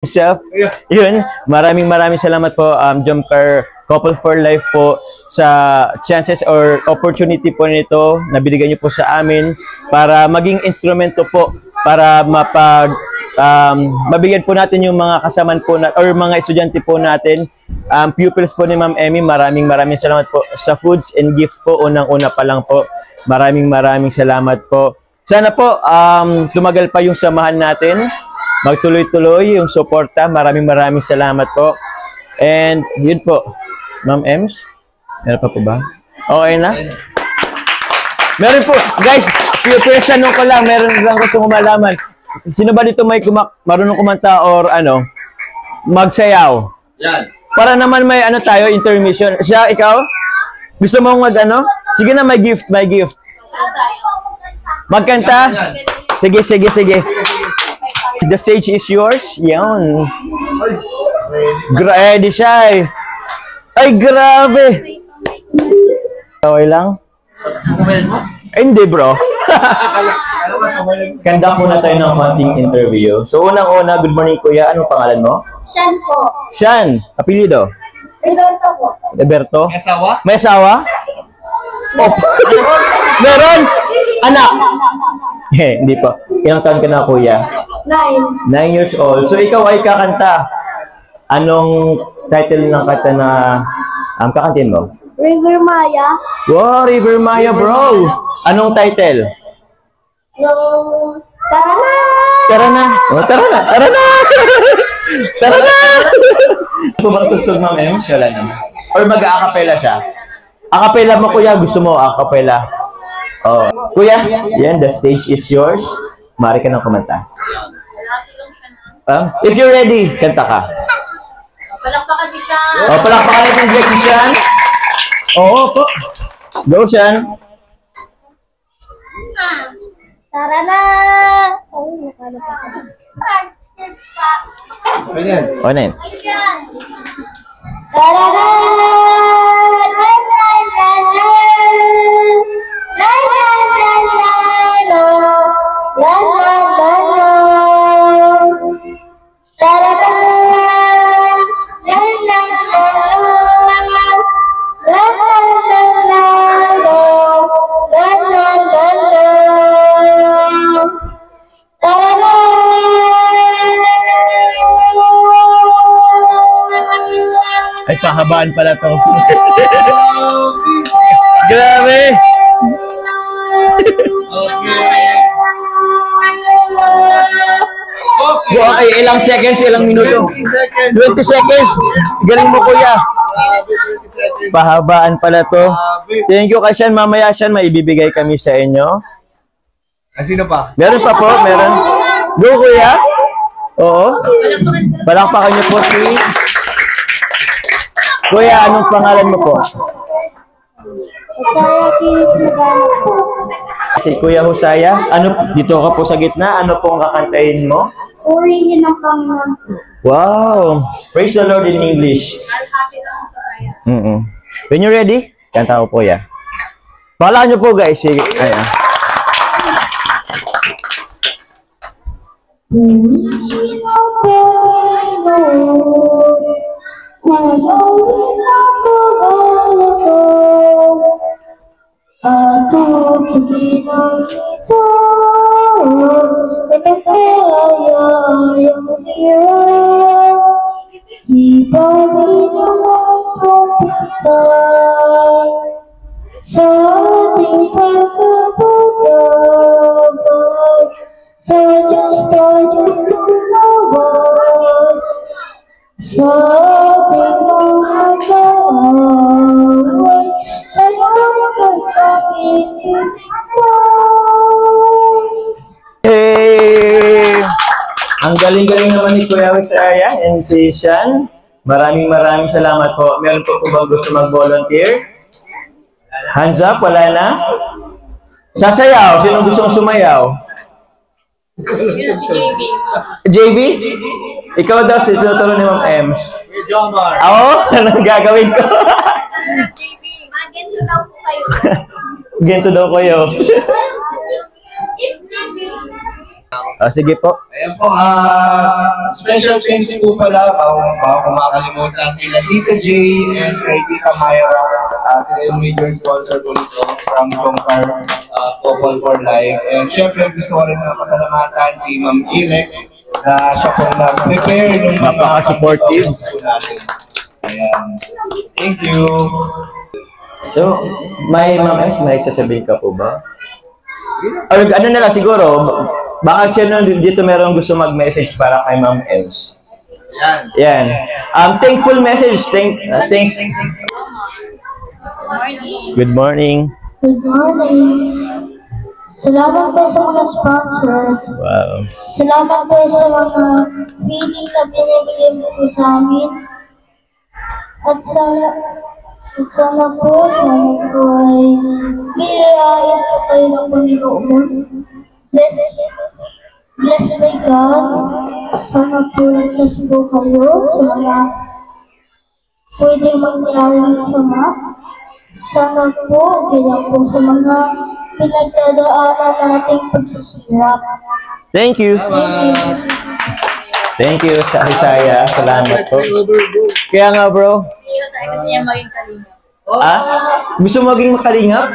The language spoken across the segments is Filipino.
Chef. Yun, maraming salamat po Jumper Couple for Life po sa chances or opportunity po nito na binigyan niyo po sa amin para maging instrumento po para mabigyan po natin yung mga kasaman po or mga estudyante po natin, pupils po ni Ma'am Emmy. Maraming salamat po sa foods and gift po. Unang-una pa lang po. Maraming salamat po. Sana po tumagal pa yung samahan natin. Magtuloy-tuloy yung suporta. Maraming salamat po. And yun po. Ma'am Ems, meron pa po ba? Okay na? Meron po. Guys, first tanong ko lang. Meron lang gusto malaman. Sino ba dito may marunong kumanta or ano? Magsayaw? Yan. Para naman may ano tayo, intermission. Siya, ikaw? Gusto mo ano? Sige na, may gift. Magkanta? Sige. The stage is yours. Yan. Ready siya eh. Ay, grabe. Okay lang? Hindi, bro. Kanda muna tayo ng konting interview. So, unang-una, good morning, kuya. Anong pangalan mo? Sean po. Sean. Apelido? Roberto po. Roberto? May asawa? May asawa? Oh. Meron? Anak? Hindi pa. Ilang taon ka na, kuya? 9. 9 years old. So, ikaw ay kakanta. Anong title ng kanta na kakantin mo? River Maya. Wow, River Maya, bro! Anong title? Yung tara na! Tara na! Oh, tara na! Tara na! Tara na! Ano ba tugtog, Ma'am Ems? Wala naman. Or mag-a-acapella siya? Acapella mo, kuya. Gusto mo acapella? Oh. Kuya, yan, the stage is yours. Mari ka nang kumanta. If you're ready, kanta ka. Palakpakan si Sean. Oh, palakpakan natin si Sean. Oo po. Go, Sean. Tara na! Ay, nakalapa ka. O na yun. Tara na! La la la la! La la la la la! La la la la! Tara na! La la la la! La la la la la! La la la la! Tara na! Ay, pahabaan pala to. Grabe! Okay, ilang seconds, ilang minuto? 20 seconds. Galing mo, kuya. Pahabaan pala to. Thank you, Kasyan. Mamaya, Syan, may ibibigay kami sa inyo. Sino pa? Meron pa po, meron. Go, kuya. Oo. Palakpakan niyo po si... Kuya, anong pangalan mo po? Masaya kinis magana po. Si Kuya Husaya. Ano, dito ka po sa gitna. Ano pong kakantahin mo? Purihin ang Panginoon po. Wow! Praise the Lord in English. When you're ready, kanta ko po yan. Pahala nyo po, guys. Sige. Ayan. Purihin ang Panginoon. Manawin ang Panginoon. At ang Panginoon ito. Nagkakayayang hirap. Ibagin ang pagkakas sa ating pagkakapagod. Sa Diyos tayong lumawag. Sa ating mga kaaway ay magpapakitigas. Hey! Ang galing-galing naman ni Kuya Husaya and si Sean. Maraming salamat po. Meron po bang gusto mag-volunteer? Hands up, wala na? Sasayaw. Sino gustong sumayaw? Si JB. JB? Ikaw daw si tinuturo ni Ma'am Ems. Jomar. Ako? Anong gagawin ko? JB, maganda daw po kayo. Ganito daw kayo. If JB. Sige po. Ayan po, special thanks po pala, bago makakalimutan kila Tita J and kay Tita Myra. Sila yung major sponsor po nito from Jongkar Couple for Life. And syempre, gusto ko rin na pasalamatan si Ma'am Ilex na siya po nag-prepare ng mga Napaka-supportive. po natin. Ayan. Thank you. So, may Ma'am S, may sasabihin ka po ba? Or ano na lang siguro, baka siya nun dito merong gusto mag-message para kay Ma'am Els. Yan. Yan. Thankful message. Thanks. Good morning. Good morning. Salamat po sa mga sponsors. Wow. Salamat po sa mga feeding na binibigay mo po sa amin. At sana po ay biyayain po kayo ng Panginoon. Bless by God. Sana po nagkas po kayo sa mga pwedeng mangyari ng sama. Sana po, bilang po sa mga pinagdadaanan nating pagsisirap. Thank you. Thank you sa Isaya. Salamat po. Kaya nga bro. Gusto niya maging kalingap. Gusto mo maging makalingap?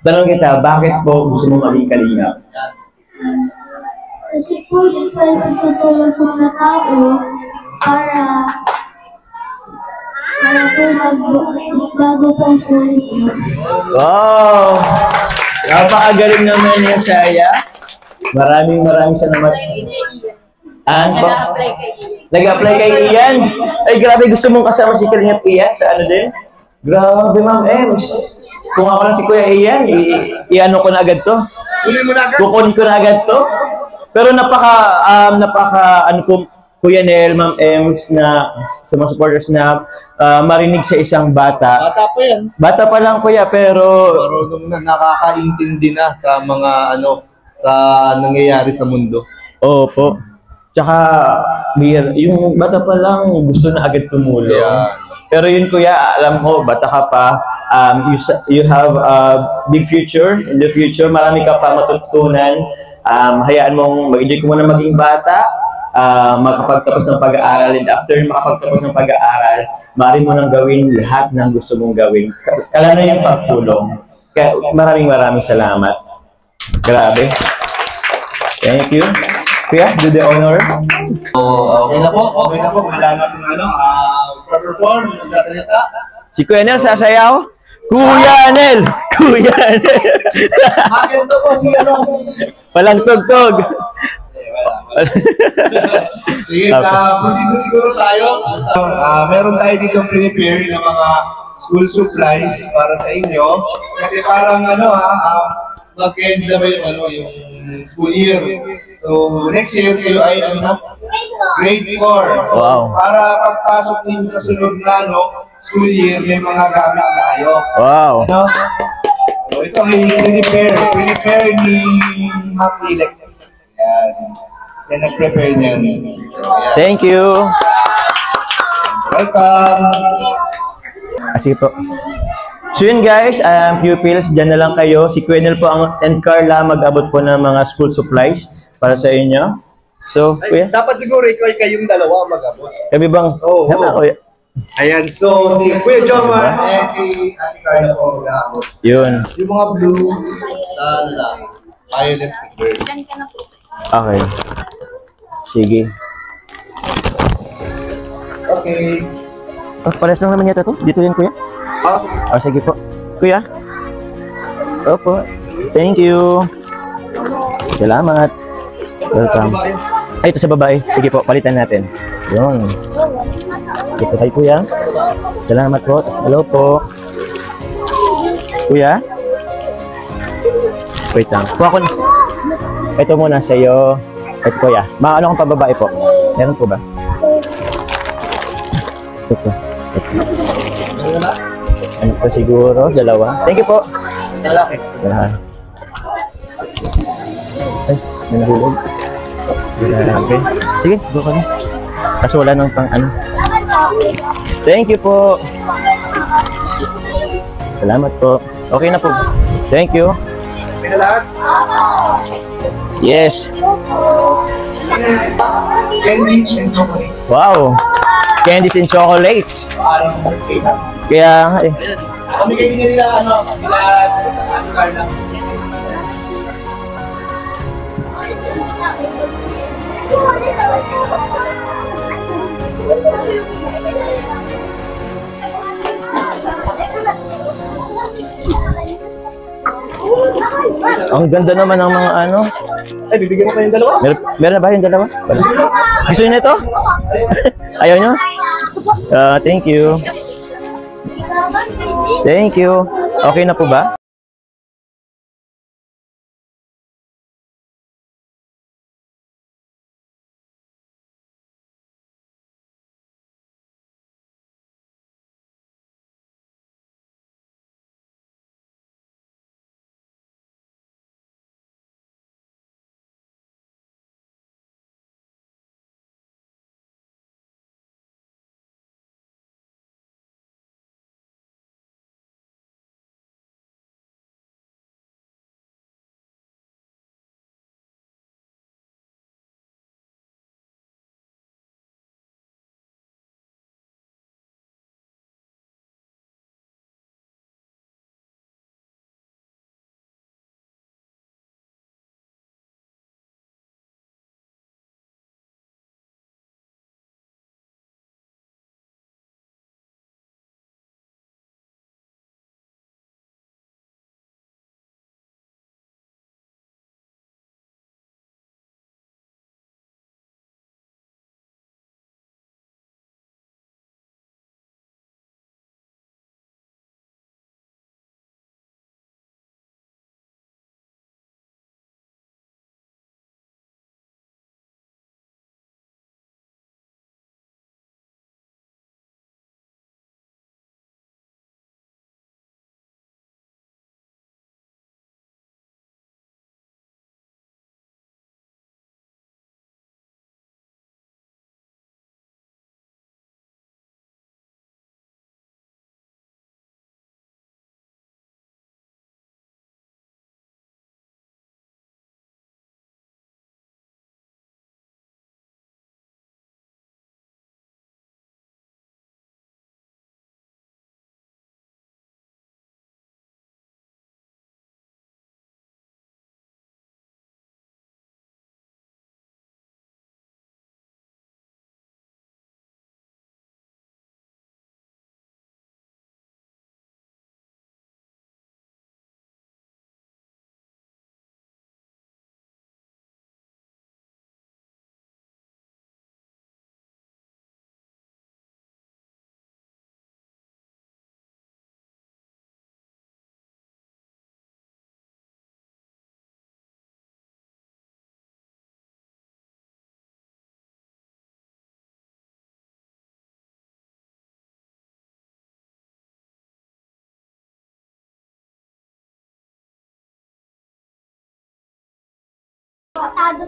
Tanong kita, bakit po gusto mo maging kalingap? Kasi po, yung pa tutulong sa mga tao para po magbago po ang buhay. Wow! Napakagaling naman niya, Saya. Maraming salamat. Ano po? Nag-apply kay Ian. Nag-apply kay Ian? Ay, grabe, gusto mong kasama si Kalingap Ian sa ano din? Grabe, Ma'am Ems. Kung ako lang si Kuya Ian, i-ano ko na agad to. Kukunin ko na agad to. Pero ano po, Kuya Nel, Ma'am Ems, na sa mga supporters na marinig sa isang bata. Bata po yan. Bata pa lang, Kuya, pero Marunong na, nakakaintindi na sa mga sa nangyayari sa mundo. opo. Tsaka, yung bata pa lang, gusto na agad tumulong. Yeah. Pero yun, Kuya, alam ko, bata ka pa, you have a big future. In the future, marami ka pa matutunan. Hayaan mong mag-enjoy ko muna maging bata, makapagtapos ng pag-aaral, and after makapagtapos ng pag-aaral, maaari mo nang gawin lahat ng gusto mong gawin. Kala na yung pagtulong. Kaya maraming salamat. Grabe. Thank you. Kuya, do the honor. Okay na po. Wala na itong perform, sasalita. Si Kuya Nel, sasayaw. Kuya Nel! Kuya Nel! Maganda po si Walang tugtog. Sige, proceed siguro tayo. Meron tayo dito prepare ng mga school supplies para sa inyo. Kasi parang mag-end na ba yung school year. So, next year kayo ay grade 4. So, Wow. para pagpasok ninyo sa sunod na school year, may mga gamit tayo. Wow. So, ito ay prepare ni Ma'am Ilex. Yan. Yan nag-prepare niyan. Thank you. Welcome! Sige po. So yun guys, pupils, dyan na lang kayo. Si Quenel po and Carla mag-abot po ng mga school supplies para sa inyo. So, Kuya, Dapat siguro ikaw kayong dalawa mag-abot. kami bang? Oo. Tama, Kuya. Ayan, so si Kuya Jomar and si Ate Carla po mag-abot. Yun. Yung mga blue, violet, silver. Ilan ka na po? Okay. Sige. Okay. Pares lang naman yata to. Dito din, Kuya. Sige po. Kuya. Opo. Thank you. Salamat. Welcome. Ay, ito sa babae. Sige po, palitan natin. Yun. Ito kay Kuya. Salamat po. Hello po. Kuya? Wait lang. Kuha ko na. Ito muna sa iyo. Ito, Kuya. Ano kong pababae po? Meron po ba? Ito. Ano po siguro? Dalawa. Thank you po. Lalaki. Dalawa. Ay, may nahulog. Grabe. Sige, go ka na. Kaso wala nang pang ano. Thank you po. Salamat po. Okay na po. Thank you. May lahat? Yes. Candies and chocolate. Wow. Candies and chocolates. Parang birthday na. Kaya nga eh. Kami kayo nila, Carla. Ang ganda naman ng mga ano. Ay, bibigyan mo kayong dalawa? Meron na ba yung dalawa? Wala. Gusto niyo na ito? Ayaw niyo? Thank you. Thank you. Okay na po ba?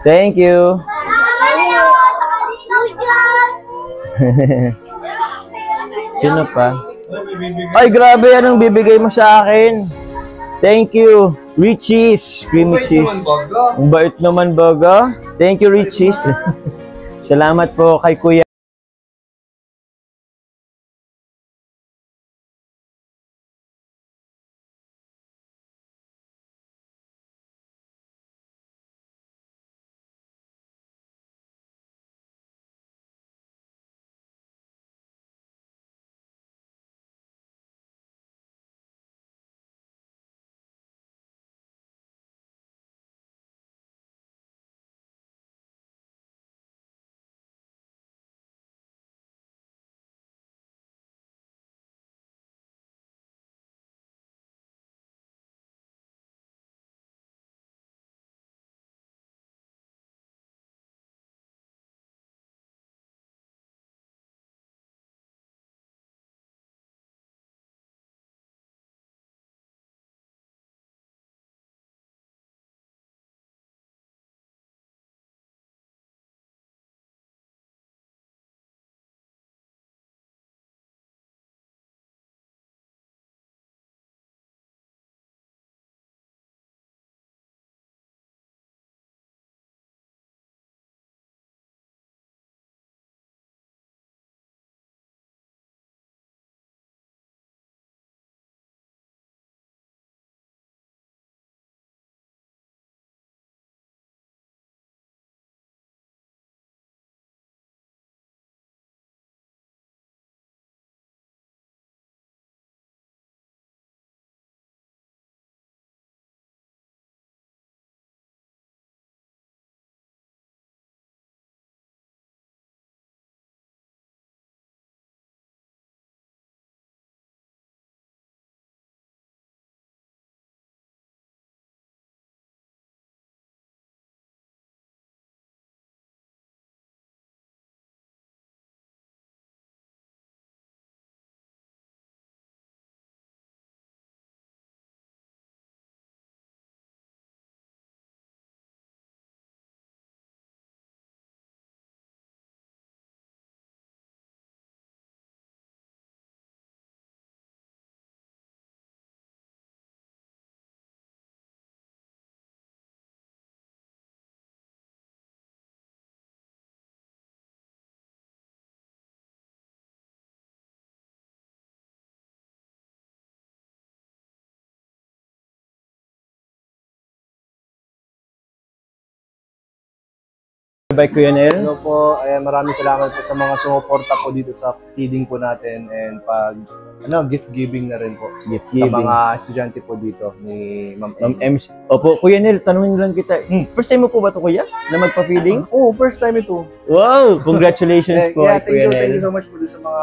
Thank you. Sino pa? Ay, grabe, anong bibigay mo sa akin? Thank you. Richies. Creamy cheese. Ang bait naman, baga. Thank you, Richies. Salamat po kay Kuya. Bye, Kuya Nel. Hello po, maraming salamat po sa mga sumuporta po dito sa feeding po natin and pag gift giving na rin po Gift sa giving. mga estudyante po dito ni Ma'am Ma'am MC. Opo, Kuya Nel, tanungin lang kita. First time mo po ba ito, Kuya? Na magpa-feeding? Oh, first time ito. Wow! Congratulations po, Yeah, Kuya thank you Nel. so much po sa mga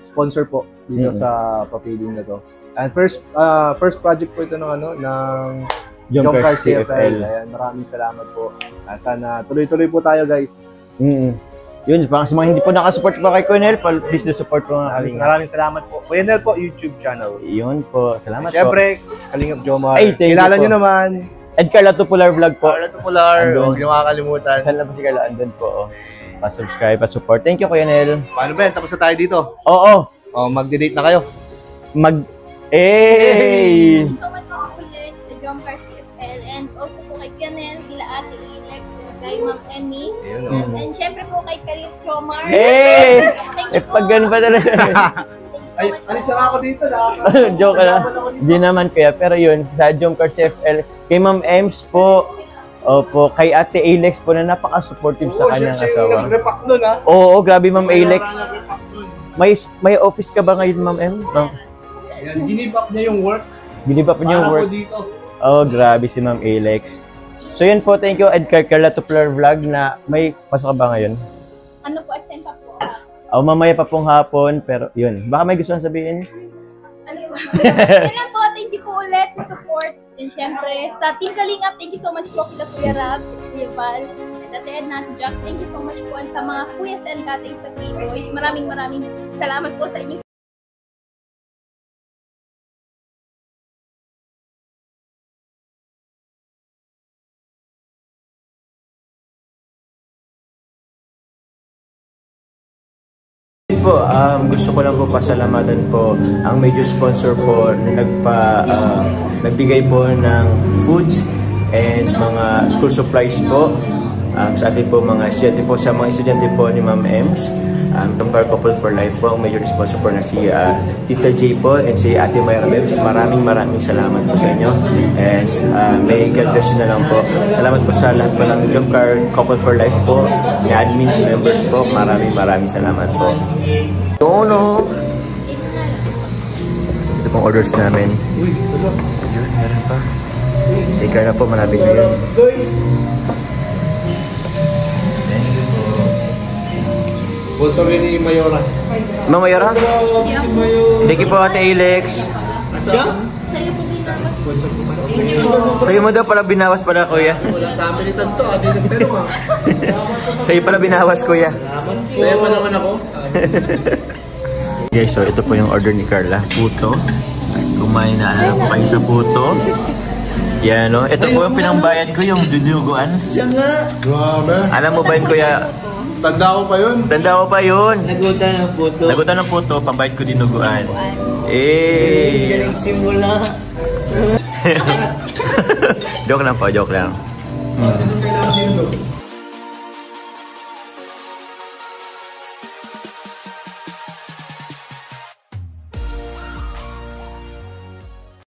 sponsor po dito sa pa-feeding na to. And first project po ito ng Jomcar CFL. Ayan, maraming salamat po. Sana tuloy-tuloy po tayo, guys. Yun, sa mga hindi po nakasupport pa kay Kuya Nel, please do support po nga Kalingap. Maraming salamat po. Kuya Nel po, YouTube channel. Yun po, salamat po. Siyempre, Kalingap Jomar. Ay, thank you Kilala po. nyo naman. Ed Carla Tupular Vlog po. Carla Tupular. Andun. Huwag niyo makakalimutan. Saan na po si Carla? Andun po. Pa-subscribe, pa-support. Thank you, Kuya Nel. Paano ba yan? Tapos na tayo dito. Oo. Magde-date na kayo. Thank Hey! you so much po ulit sa Jomcar CFL and also po kay Kianel, kila Ate Ilex, kay Ma'am Emmy, Ayun, and syempre po kay Kalit Jomar. Hey! Thank Eh, you po. pag ganun pa talaga. Thank you so much Alis po. na ako dito. Joke lang. Hindi naman, Kuya. Pero yun, sa Jomcar CFL, kay Ma'am Ems po, opo, kay Ate Alex po na napaka-supportive sa kanyang Siya yung asawa. nag-repack nun, ha? Oo, grabe, Ma'am Alex. Nag-repack nun. May office ka ba ngayon, Ma'am M? Yan, ginib up niya yung work. Biniba pa niyo yung Para work. po dito. Oh, grabe si Ma'am Alex. So yun po, thank you, Edgar Carla Tupler Vlog na may pasok ka ba ngayon? Ano po, at pa po. Mamaya pa pong hapon, pero yun. Baka may gusto kang sabihin? Ano po? Yan lang po, thank you po ulit sa support. And syempre, sa Team Kalingap, thank you so much po kila Kuya Rab, Kuya Val, at Ate Edna, Ate Jack. Thank you so much po and sa mga Kuyas and Tatay sa Three Boys. Maraming salamat po sa inyo. Po, gusto ko lang po pasalamatan po ang major sponsor po na nagbigay po ng foods and mga school supplies po sa atin po mga estudyante po, sa mga estudyante po ni Ma'am Ems. Jomcar Couple for Life po, ang major sponsor po na si Tita J po and si Ate Mayra Bebs. Maraming salamat po sa inyo and may God bless you na lang po. Salamat po sa lahat po ng Jomcar Couple for Life po, ni admins, members po. Maraming salamat po. No. Ito pong orders namin. Yun, meron pa. Take care na po, malapit na yun. Sponsor ni Mayora. Ma'am Mayora? Thank you po, Ate Alex. Sa'yo mo daw pala binawas pala, Kuya. Wala sa amin itan to. Adi nagtero, ha? Sa'yo pala binawas, Kuya. Sa'yo pa naman ako. Guys, so ito po yung order ni Carla. Puto. Kumain na alam po kayo sa puto. Yan, no? Ito po yung pinangbayad ko, yung duduguan. Siya nga. Grabe. Alam mo ba yun, Kuya? Tanda ko pa yun. Tanda ko pa yun. Nagutan ng puto. Nagutan ng puto, pambayad ko dinuguan. Eh. Galing simula. Joke lang po, joke lang. Kailangan din doon.